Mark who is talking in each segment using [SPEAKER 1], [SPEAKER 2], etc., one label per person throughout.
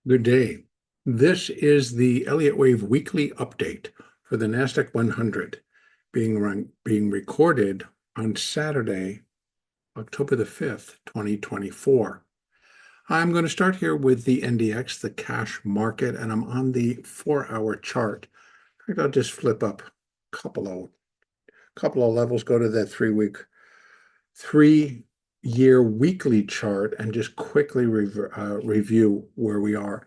[SPEAKER 1] Good day. This is the Elliott Wave weekly update for the NASDAQ 100 being recorded on Saturday, October the 5th, 2024. I'm going to start here with the NDX, the cash market, and I'm on the 4-hour chart. In fact, I'll just flip up a couple of levels, go to that three-year weekly chart and just quickly review where we are.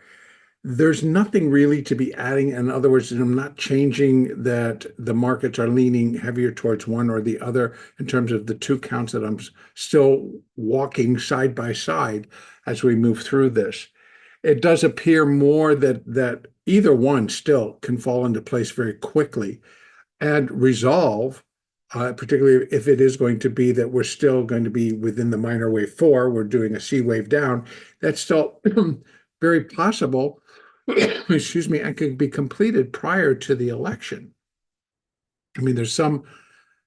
[SPEAKER 1] There's nothing really to be adding. In other words, I'm not changing that the markets are leaning heavier towards one or the other in terms of the two counts that I'm still walking side by side as we move through this. It does appear more that either one still can fall into place very quickly and resolve, particularly if it is going to be that we're still going to be within the minor wave 4, we're doing a C wave down. That's still very possible. Excuse me, and could be completed prior to the election. I mean, there's some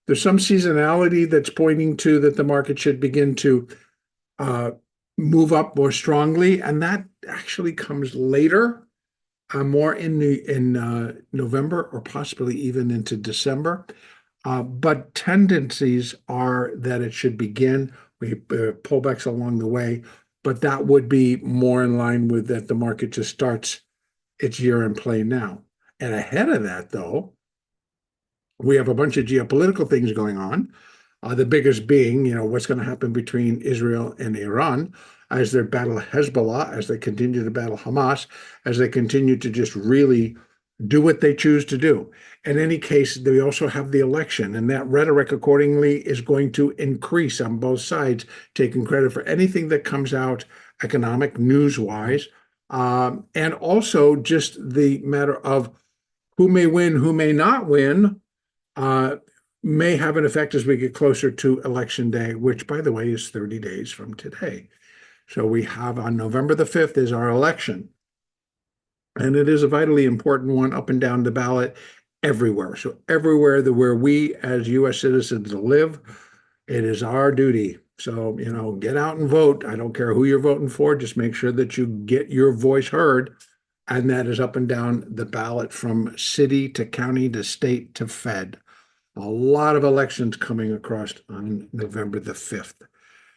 [SPEAKER 1] seasonality that's pointing to that the market should begin to move up more strongly, and that actually comes later, more in November or possibly even into December. But tendencies are that it should begin. We pullbacks along the way, but that would be more in line with that the market just starts its year in play now. And ahead of that, though, we have a bunch of geopolitical things going on. The biggest being, what's going to happen between Israel and Iran as they battle Hezbollah, as they continue to battle Hamas, as they continue to just really do what they choose to do. In any case, they also have the election, and that rhetoric accordingly is going to increase on both sides, taking credit for anything that comes out economic news-wise, and also just the matter of who may win, who may not win, may have an effect as we get closer to election day, which, by the way, is 30 days from today. So we have on November the 5th is our election. And it is a vitally important one up and down the ballot everywhere. So everywhere where we as U.S. citizens live, it is our duty. So, get out and vote. I don't care who you're voting for. Just make sure that you get your voice heard. And that is up and down the ballot from city to county to state to Fed. A lot of elections coming across on November the 5th.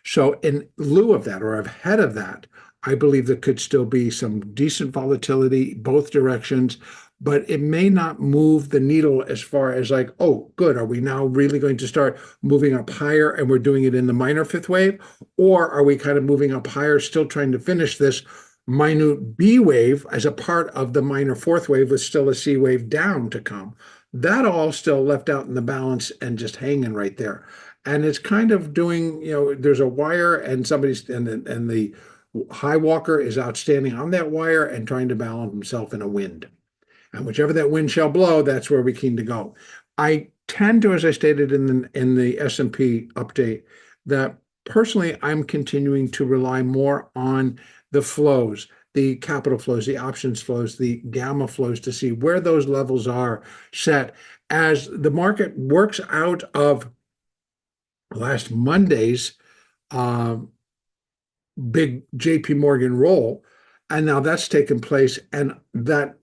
[SPEAKER 1] So in lieu of that, or ahead of that, I believe there could still be some decent volatility both directions, but it may not move the needle as far as like, oh, good, are we now really going to start moving up higher and we're doing it in the minor fifth wave? Or are we kind of moving up higher, still trying to finish this minute B wave as a part of the minor fourth wave with still a C wave down to come? That all still left out in the balance and just hanging right there. And it's kind of doing, there's a wire and the high walker is outstanding on that wire and trying to balance himself in a wind. And whichever that wind shall blow, that's where we keen to go. I tend to, as I stated in the S&P update, that personally I'm continuing to rely more on the flows, the capital flows, the options flows, the gamma flows to see where those levels are set as the market works out of last Monday's big JP Morgan roll. And now that's taken place. And that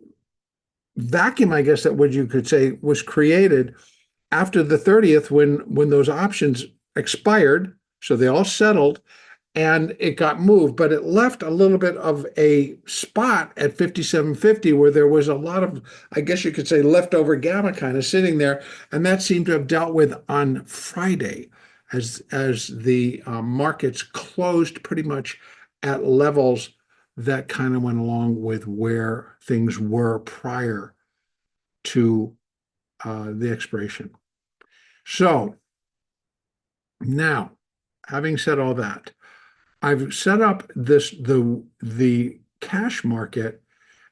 [SPEAKER 1] vacuum, I guess that what you could say was created after the 30th when those options expired. So they all settled and it got moved, but it left a little bit of a spot at 5750 where there was a lot of, I guess you could say, leftover gamma kind of sitting there. And that seemed to have dealt with on Friday as the markets closed pretty much at levels that kind of went along with where things were prior to the expiration. So now, having said all that, I've set up the cash market,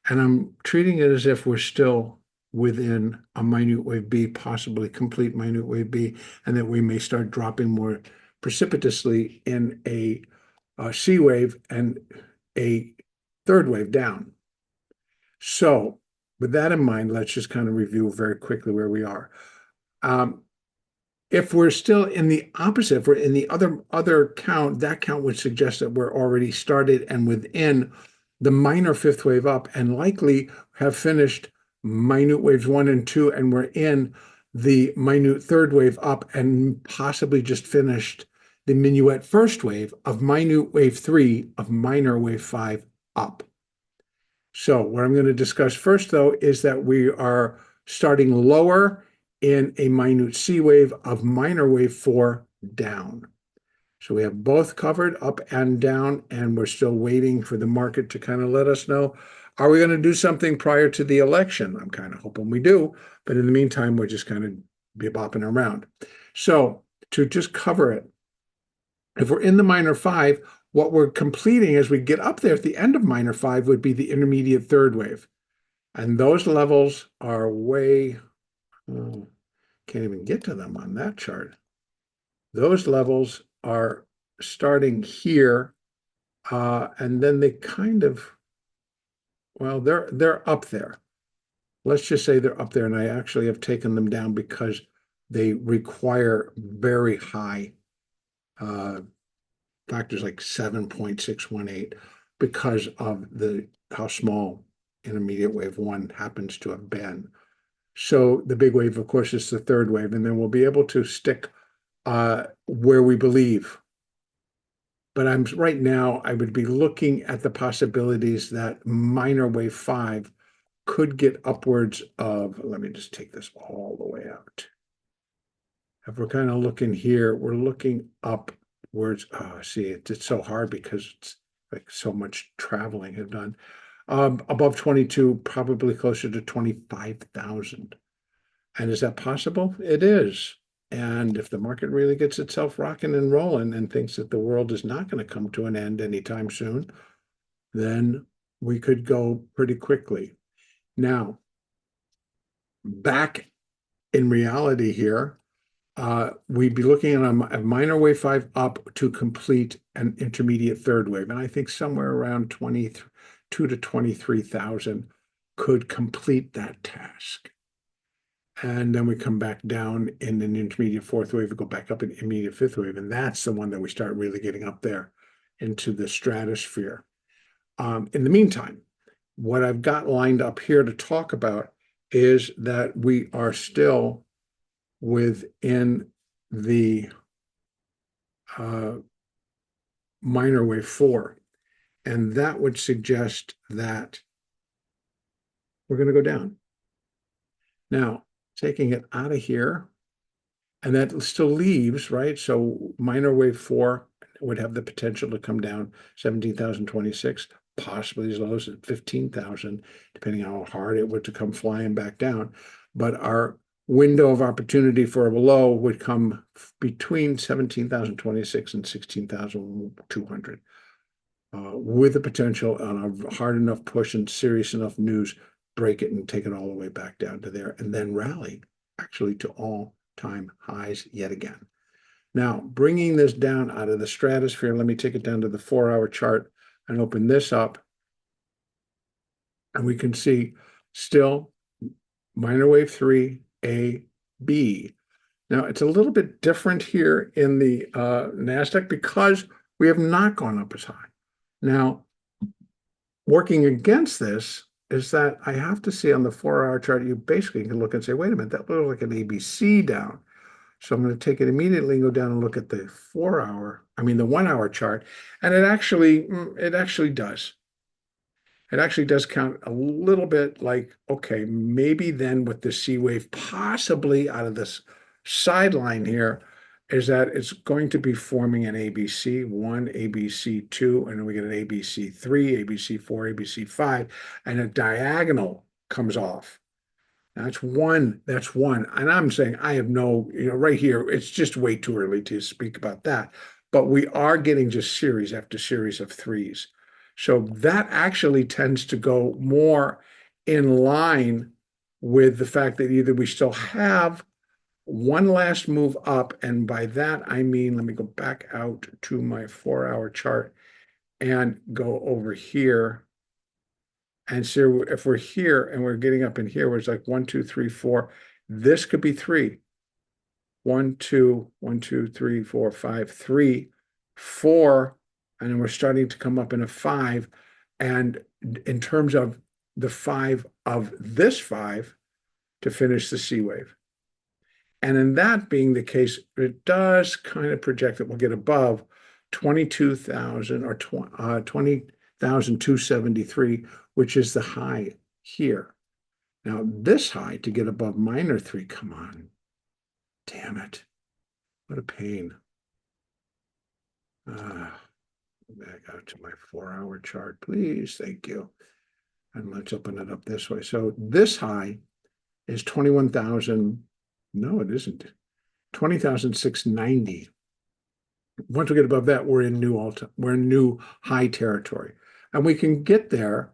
[SPEAKER 1] and I'm treating it as if we're still within a minute wave B, possibly complete minute wave B, and that we may start dropping more precipitously in a C wave and a third wave down. So with that in mind, let's just kind of review very quickly where we are. If we're still in the opposite, if we're in the other count, that count would suggest that we're already started and within the minor fifth wave up and likely have finished minute waves 1 and 2, and we're in the minute third wave up and possibly just finished the minuet first wave of minute wave 3 of minor wave 5 up. So what I'm going to discuss first, though, is that we are starting lower in a minute C wave of minor wave 4 down. So we have both covered up and down, and we're still waiting for the market to kind of let us know, are we going to do something prior to the election? I'm kind of hoping we do, but in the meantime, we're just kind of be bopping around. So to just cover it, if we're in the minor 5, what we're completing as we get up there at the end of minor 5 would be the intermediate third wave. And those levels are way, oh, can't even get to them on that chart. Those levels are starting here, and then they kind of, well, they're up there. Let's just say they're up there, and I actually have taken them down because they require very high factors like 7.618 because of how small intermediate wave 1 happens to have been. So the big wave, of course, is the third wave, and then we'll be able to stick where we believe. But right now, I would be looking at the possibilities that minor wave 5 could get upwards of, let me just take this all the way out. If we're kind of looking here, we're looking upwards. Oh, see, it's so hard because it's like so much traveling have done. Above 22, probably closer to 25,000. And is that possible? It is. And if the market really gets itself rocking and rolling and thinks that the world is not going to come to an end anytime soon, then we could go pretty quickly. Now, back in reality here, we'd be looking at a minor wave 5 up to complete an intermediate third wave. And I think somewhere around 22 to 23,000 could complete that task. And then we come back down in an intermediate fourth wave, we go back up in intermediate fifth wave. And that's the one that we start really getting up there into the stratosphere. In the meantime, what I've got lined up here to talk about is that we are still within the minor wave 4. And that would suggest that we're going to go down. Now, taking it out of here, and that still leaves, right? So minor wave 4 would have the potential to come down 17,026, possibly as low as 15,000, depending on how hard it would to come flying back down. But our window of opportunity for a low would come between 17,026 and 16,200, with the potential on a hard enough push and serious enough news, break it and take it all the way back down to there, and then rally actually to all-time highs yet again. Now, bringing this down out of the stratosphere, let me take it down to the 4-hour chart and open this up. And we can see still minor wave 3, A, B. Now, it's a little bit different here in the NASDAQ because we have not gone up as high. Now, working against this is that I have to see on the 4-hour chart, you basically can look and say, wait a minute, that looks like an ABC down. So I'm going to take it immediately and go down and look at the 1-hour chart. And it actually does. It actually does count a little bit like, okay, maybe then with the C wave possibly out of this sideline here is that it's going to be forming an ABC1, ABC2, and then we get an ABC3, ABC4, ABC5, and a diagonal comes off. That's one. And I'm saying I have no, right here, it's just way too early to speak about that. But we are getting just series after series of threes. So that actually tends to go more in line with the fact that either we still have one last move up, and by that I mean, let me go back out to my 4-hour chart and go over here. And so if we're here and we're getting up in here, where it's like 1, 2, 3, 4, this could be 3. 1, 2, 1, 2, 3, 4, 5, 3, 4, and then we're starting to come up in a 5. and in terms of the 5 of this 5 to finish the C wave. And in that being the case, it does kind of project that we'll get above 22,000 or 20,273, which is the high here. Now, this high to get above minor 3, come on. Damn it. What a pain. Back out to my 4-hour chart, please. Thank you. And let's open it up this way. So this high is 21,000. No, it isn't. 20,690. Once we get above that, we're in new high territory. And we can get there,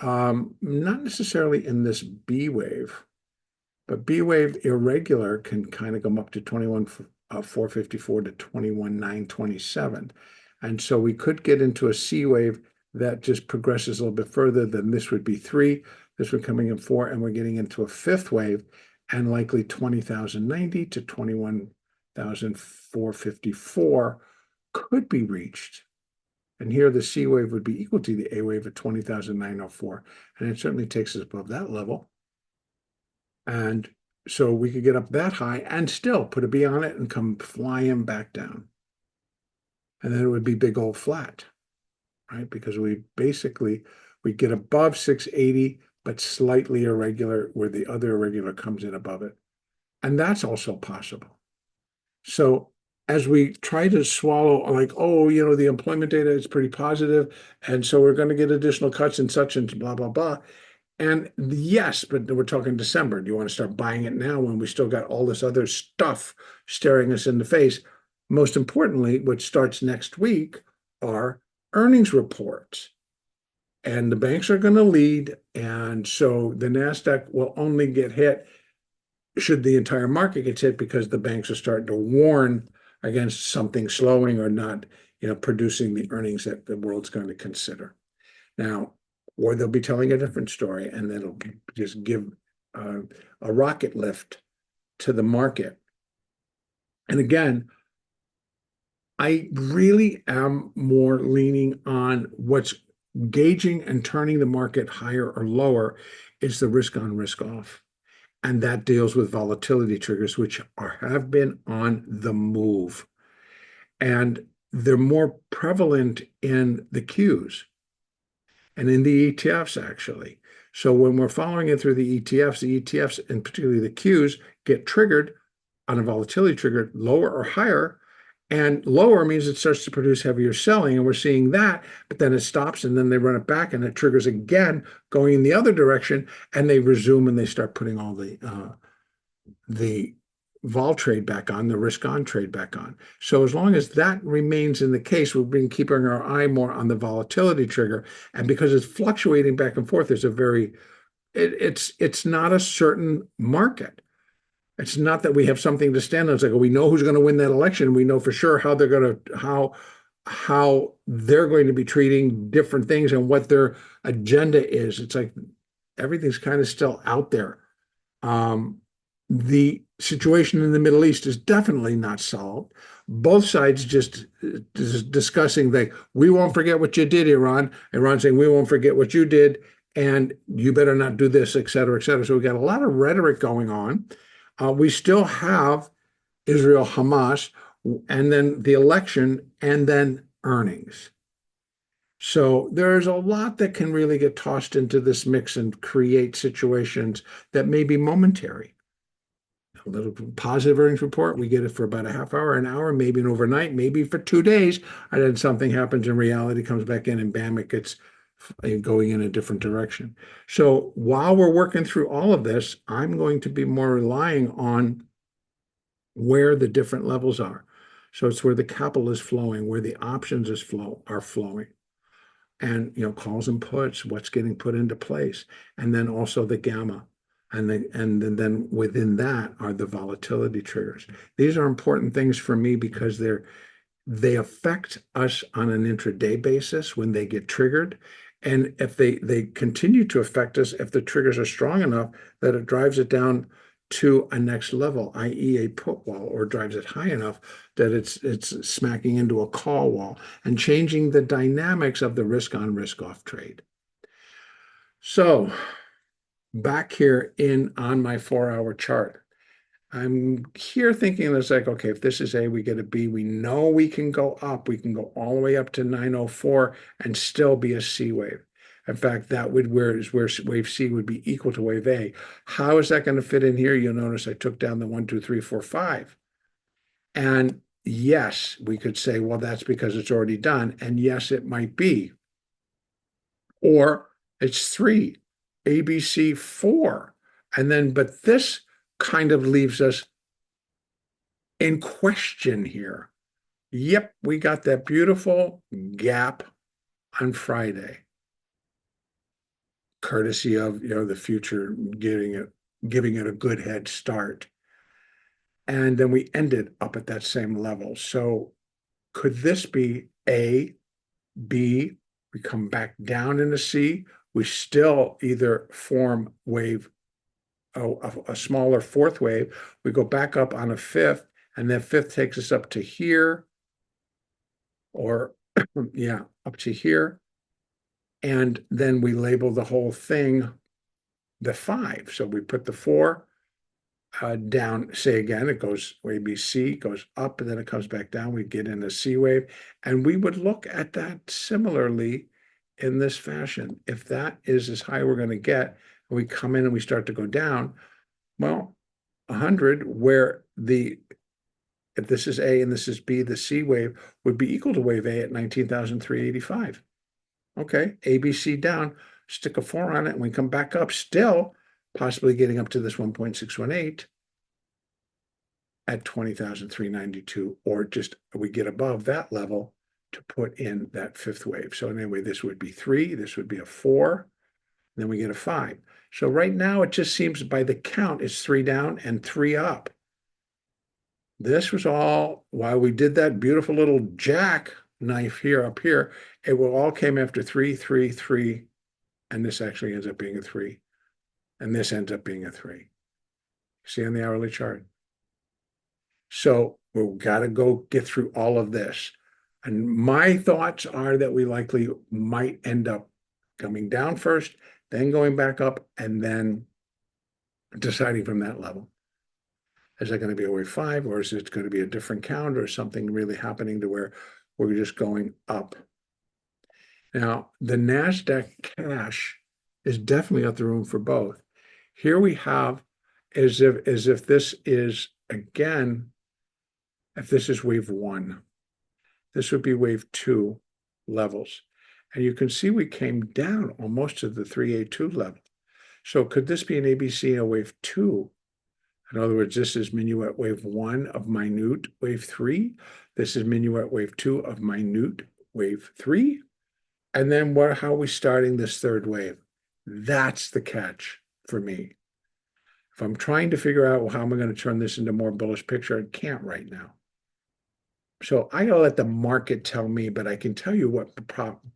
[SPEAKER 1] not necessarily in this B wave, but B wave irregular can kind of come up to 21,454 to 21,927. And so we could get into a C wave that just progresses a little bit further. Than this would be 3, this one coming in 4, and we're getting into a 5th wave, and likely 20,090 to 21,454 could be reached. And here the C wave would be equal to the A wave at 20,904. And it certainly takes us above that level. And so we could get up that high and still put a B on it and come flying back down. And then it would be big old flat, right? Because we get above 680, but slightly irregular where the other irregular comes in above it. And that's also possible. So as we try to swallow, like, oh, the employment data is pretty positive, and so we're going to get additional cuts and such and blah, blah, blah. And yes, but we're talking December. Do you want to start buying it now when we still got all this other stuff staring us in the face? Most importantly, what starts next week are earnings reports. And the banks are going to lead. And so the NASDAQ will only get hit should the entire market get hit, because the banks are starting to warn against something slowing or not, producing the earnings that the world's going to consider. Now, or they'll be telling a different story, and that'll just give a rocket lift to the market. And again, I really am more leaning on what's gauging and turning the market higher or lower is the risk on, risk off. And that deals with volatility triggers, which have been on the move. And they're more prevalent in the Qs and in the ETFs, actually. So when we're following it through the ETFs, and particularly the Qs, get triggered on a volatility trigger, lower or higher. And lower means it starts to produce heavier selling, and we're seeing that, but then it stops, and then they run it back, and it triggers again, going in the other direction, and they resume, and they start putting all the vol trade back on, the risk on trade back on. So as long as that remains in the case, we've been keeping our eye more on the volatility trigger, and because it's fluctuating back and forth, it's not a certain market. It's not that we have something to stand on. It's like, we know who's going to win that election. We know for sure how they're going to be treating different things and what their agenda is. It's like everything's kind of still out there. The situation in the Middle East is definitely not solved. Both sides just discussing that we won't forget what you did, Iran. Iran saying we won't forget what you did, and you better not do this, et cetera, et cetera. So we got a lot of rhetoric going on. We still have Israel, Hamas, and then the election, and then earnings. So there's a lot that can really get tossed into this mix and create situations that may be momentary. A little positive earnings report, we get it for about a half hour, an hour, maybe an overnight, maybe for 2 days, and then something happens and reality comes back in, and bam, it gets going in a different direction. So while we're working through all of this, I'm going to be more relying on where the different levels are. So it's where the capital is flowing, where the options are flowing. And calls and puts, what's getting put into place, and then also the gamma. And then within that are the volatility triggers. These are important things for me because they affect us on an intraday basis when they get triggered. And if they continue to affect us, if the triggers are strong enough that it drives it down to a next level, i.e. a put wall, or drives it high enough that it's smacking into a call wall and changing the dynamics of the risk on, risk off trade. So back here on my 4-hour chart, I'm here thinking it's like, okay, if this is A, we get a B. We know we can go up. We can go all the way up to 904 and still be a C wave. In fact, that would where wave C would be equal to wave A. How is that going to fit in here? You'll notice I took down the 1, 2, 3, 4, 5. And yes, we could say, well, that's because it's already done. And yes, it might be. Or it's 3, ABC 4. And then, but this kind of leaves us in question here. Yep, we got that beautiful gap on Friday, courtesy of the future giving it a good head start. And then we ended up at that same level. So could this be A, B, we come back down into C, we still either form wave, a smaller fourth wave, we go back up on a fifth, and that fifth takes us up to here, or yeah, up to here. And then we label the whole thing the 5. So we put the 4 down, say again, it goes wave C, goes up, and then it comes back down. We get in a C wave. And we would look at that similarly in this fashion. If that is as high we're going to get, and we come in and we start to go down, well, 100, where if this is A and this is B, the C wave would be equal to wave A at 19,385. Okay, ABC down, stick a 4 on it, and we come back up, still possibly getting up to this 1.618 at 20,392, or just we get above that level to put in that fifth wave. So anyway, this would be 3, this would be a 4, then we get a 5. So right now it just seems by the count it's 3 down and 3 up. This was all while we did that beautiful little jack knife here up here. It will all came after 3, 3, 3, and this actually ends up being a 3, and this ends up being a 3. See on the hourly chart. So we've got to go get through all of this. And my thoughts are that we likely might end up coming down first, then going back up, and then deciding from that level. Is that going to be a wave 5, or is it going to be a different count, or something really happening to where we're just going up? Now, the NASDAQ cash is definitely got the room for both. Here we have as if this is, again, if this is wave 1, this would be wave 2 levels. And you can see we came down almost to the 382 level. So could this be an ABC in a wave 2? In other words, this is minuet wave 1 of minute wave 3. This is minuet wave 2 of minute wave 3. And then how are we starting this third wave? That's the catch for me. If I'm trying to figure out how am I going to turn this into a more bullish picture, I can't right now. So I gotta let the market tell me, but I can tell you what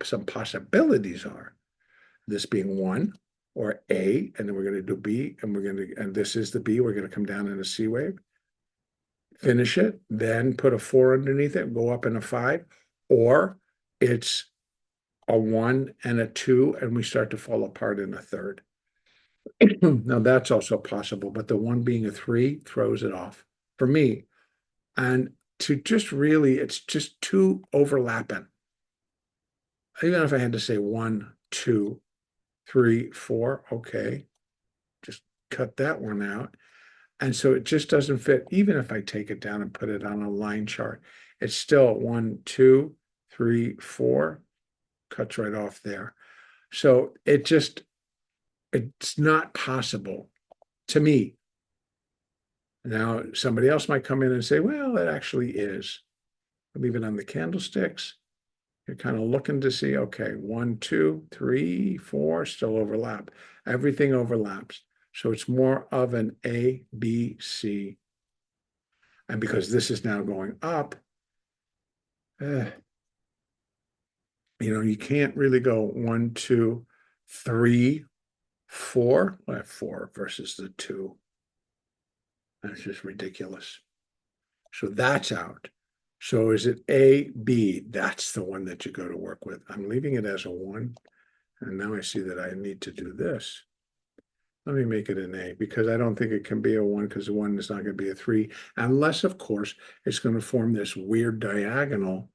[SPEAKER 1] some possibilities are. This being 1 or A, and then we're going to do B, and this is the B. We're going to come down in a C wave, finish it, then put a 4 underneath it, go up in a 5, or it's a 1 and a 2, and we start to fall apart in a third. Now that's also possible, but the 1 being a 3 throws it off for me. And to just really, it's just too overlapping. Even if I had to say 1, 2, 3, 4, okay, just cut that one out. And so it just doesn't fit. Even if I take it down and put it on a line chart, it's still 1, 2, 3, 4, cuts right off there. So it's not possible to me. Now, somebody else might come in and say, well, it actually is. Leave it on the candlesticks. You're kind of looking to see, okay, 1, 2, 3, 4, still overlap. Everything overlaps. So it's more of an A, B, C. And because this is now going up, you can't really go 1, 2, 3, 4. Well, 4 versus the 2. That's just ridiculous. So that's out. So is it A, B? That's the one that you go to work with. I'm leaving it as a 1. And now I see that I need to do this. Let me make it an A because I don't think it can be a 1 because the 1 is not going to be a 3. Unless, of course, it's going to form this weird diagonal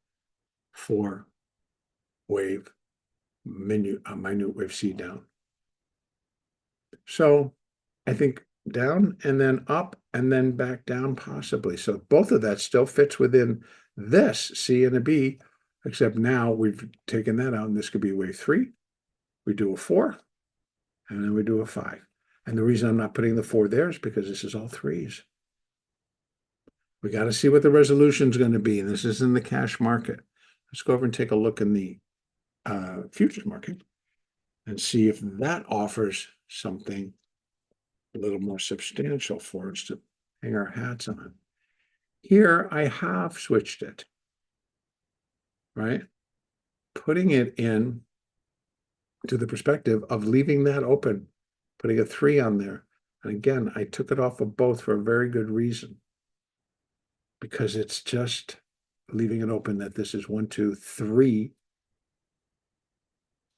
[SPEAKER 1] for wave minute wave C down. So I think down and then up and then back down possibly. So both of that still fits within this C and a B, except now we've taken that out and this could be wave 3. We do a 4 and then we do a 5. And the reason I'm not putting the 4 there is because this is all 3s. We got to see what the resolution is going to be. And this is in the cash market. Let's go over and take a look in the futures market and see if that offers something a little more substantial for us to hang our hats on. Here I have switched it, right? Putting it in to the perspective of leaving that open, putting a 3 on there. And again, I took it off of both for a very good reason. Because it's just leaving it open that this is 1, 2, 3.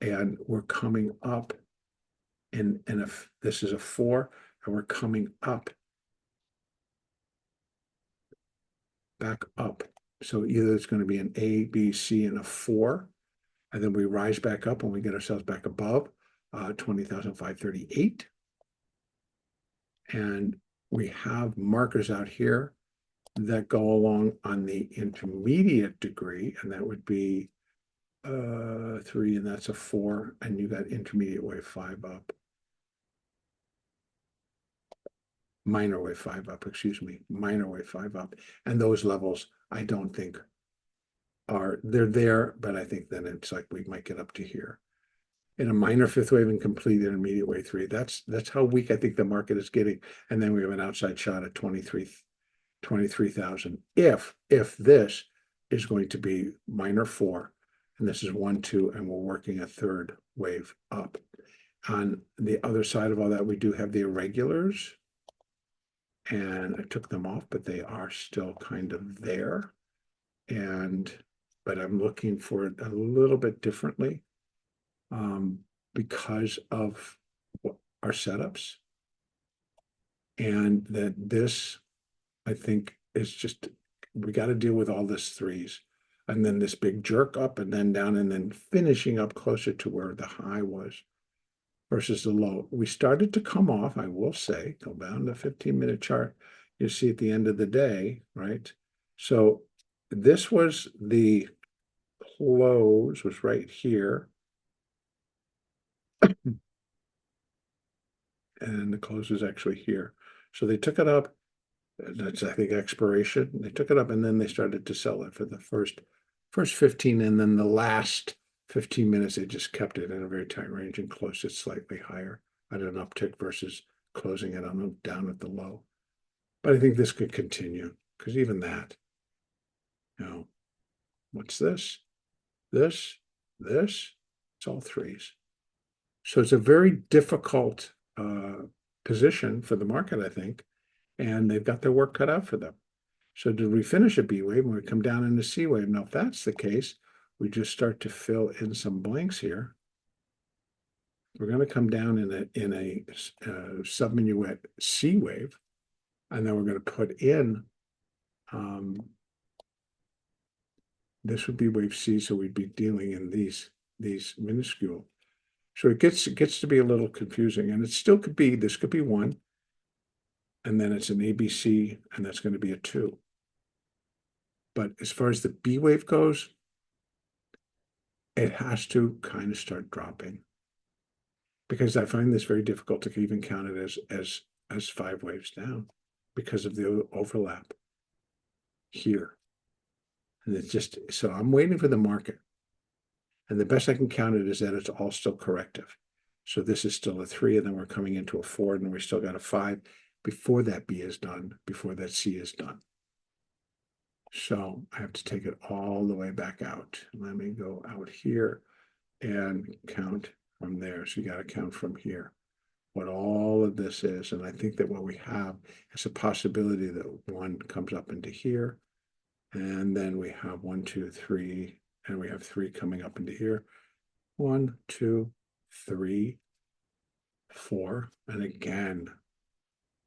[SPEAKER 1] And we're coming up and if this is a 4 and we're coming up back up. So either it's going to be an A, B, C, and a 4, and then we rise back up and we get ourselves back above 20,538. And we have markers out here that go along on the intermediate degree, and that would be 3, and that's a 4, and you got intermediate wave 5 up. Minor wave 5 up, excuse me, minor wave 5 up. And those levels, I don't think they're there, but I think then it's like we might get up to here. In a minor 5th wave and complete intermediate wave 3, that's how weak I think the market is getting. And then we have an outside shot at 23,000. If this is going to be minor 4, and this is 1, 2, and we're working a 3rd wave up. On the other side of all that, we do have the irregulars. And I took them off, but they are still kind of there. But I'm looking for it a little bit differently because of our setups. And that this, I think, is just, we got to deal with all this 3s. And then this big jerk up and then down and then finishing up closer to where the high was versus the low. We started to come off, I will say, go down the 15-minute chart. You see at the end of the day, right? So this was the close, was right here. And the close is actually here. So they took it up. That's, I think, expiration. They took it up and then they started to sell it for the first 15, and then the last 15 minutes, they just kept it in a very tight range and closed it slightly higher at an uptick versus closing it on down at the low. But I think this could continue because even that, what's this? This, it's all 3s. So it's a very difficult position for the market, I think, and they've got their work cut out for them. So did we finish a B wave and we come down in a C wave? Now, if that's the case, we just start to fill in some blanks here. We're going to come down in a subminuet C wave, and then we're going to put in this would be wave C, so we'd be dealing in these minuscule. So it gets to be a little confusing, and it still could be, this could be 1, and then it's an ABC, and that's going to be a 2. But as far as the B wave goes, it has to kind of start dropping, because I find this very difficult to even count it as 5 waves down because of the overlap here. And it's just, so I'm waiting for the market. And the best I can count it is that it's all still corrective. So this is still a 3, and then we're coming into a 4, and we still got a 5 before that B is done, before that C is done. So I have to take it all the way back out. Let me go out here and count from there. So you got to count from here. what all of this is. And I think that what we have is a possibility that one comes up into here. And then we have 1, 2, 3, and we have 3 coming up into here. 1, 2, 3, 4. And again,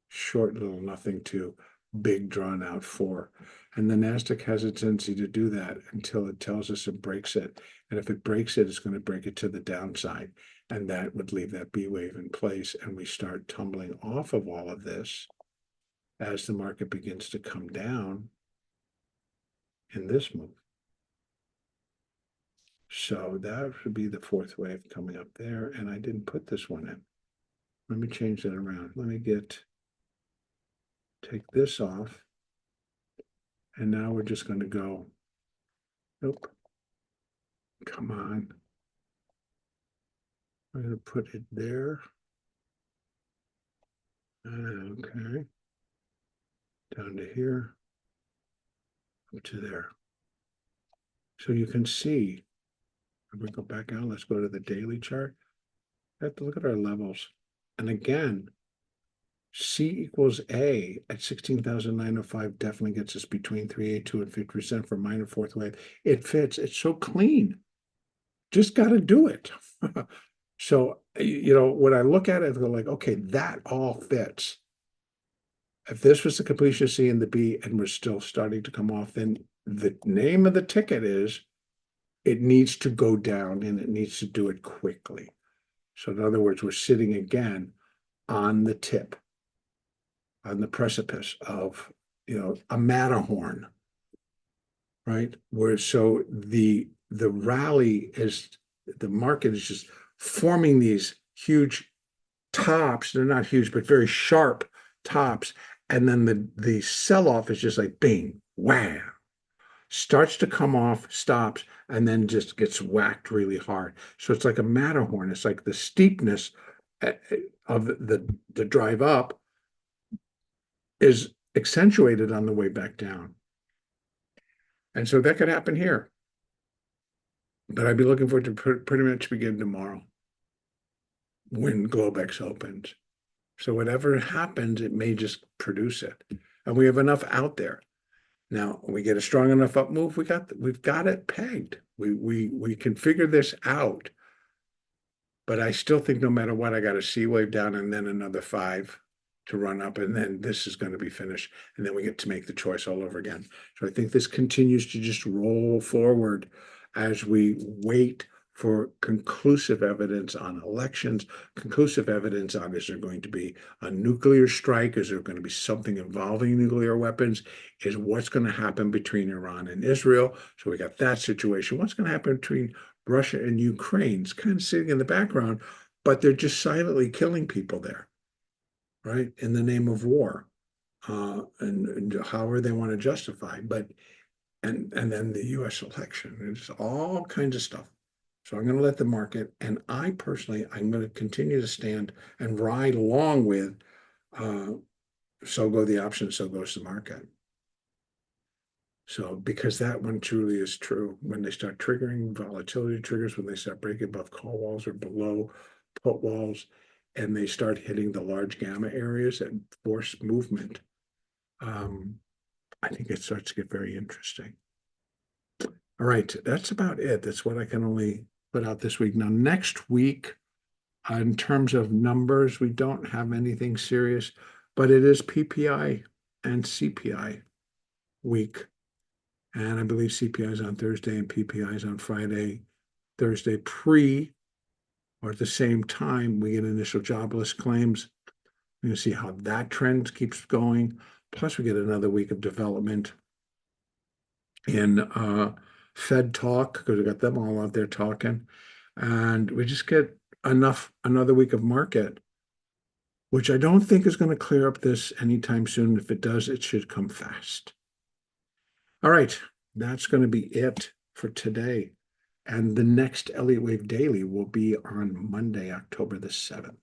[SPEAKER 1] short little nothing to big drawn out 4. And the NASDAQ has a tendency to do that until it tells us it breaks it. And if it breaks it, it's going to break it to the downside. And that would leave that B wave in place. And we start tumbling off of all of this as the market begins to come down in this move. So that would be the 4th wave coming up there. And I didn't put this one in. Let me change that around. Let me take this off. And now we're just going to go, nope, come on. I'm going to put it there. Okay. Down to here, up to there. So you can see, if we go back out, let's go to the daily chart. We have to look at our levels. And again, C equals A at 16,905 definitely gets us between 382 and 50% for minor 4th wave. It fits. It's so clean. Just got to do it. So, when I look at it, I go like, okay, that all fits. If this was the completion of C and the B and we're still starting to come off, then the name of the ticket is it needs to go down and it needs to do it quickly. So in other words, we're sitting again on the tip, on the precipice of, a Matterhorn, right? Where so the rally is, the market is just forming these huge tops. They're not huge, but very sharp tops. And then the sell-off is just like bing, wham, starts to come off, stops, and then just gets whacked really hard. So it's like a Matterhorn. It's like the steepness of the drive up is accentuated on the way back down. And so that could happen here. But I'd be looking forward to pretty much begin tomorrow when Globex opens. So whatever happens, it may just produce it. And we have enough out there. Now, when we get a strong enough up move, we've got it pegged. We can figure this out. But I still think no matter what, I got a C wave down and then another 5 to run up, and then this is going to be finished. And then we get to make the choice all over again. So I think this continues to just roll forward as we wait for conclusive evidence on elections, conclusive evidence on, is there going to be a nuclear strike? Is there going to be something involving nuclear weapons? Is what's going to happen between Iran and Israel? So we got that situation. What's going to happen between Russia and Ukraine? It's kind of sitting in the background, but they're just silently killing people there, right? In the name of war, and however they want to justify. But and then the U.S. election, it's all kinds of stuff. So I'm going to let the market, and I personally, I'm going to continue to stand and ride along with, so go the option, so goes the market. So because that one truly is true. When they start triggering volatility triggers, when they start breaking above call walls or below put walls, and they start hitting the large gamma areas and force movement, I think it starts to get very interesting. All right, that's about it. That's what I can only put out this week. Now, next week, in terms of numbers, we don't have anything serious, but it is PPI and CPI week. And I believe CPI is on Thursday and PPI is on Friday. Thursday or at the same time, we get initial jobless claims. We're going to see how that trend keeps going. Plus, we get another week of development in Fed talk, because we got them all out there talking. And we just get another week of market, which I don't think is going to clear up this anytime soon. If it does, it should come fast. All right, that's going to be it for today. And the next Elliott Wave Daily will be on Monday, October the 7th.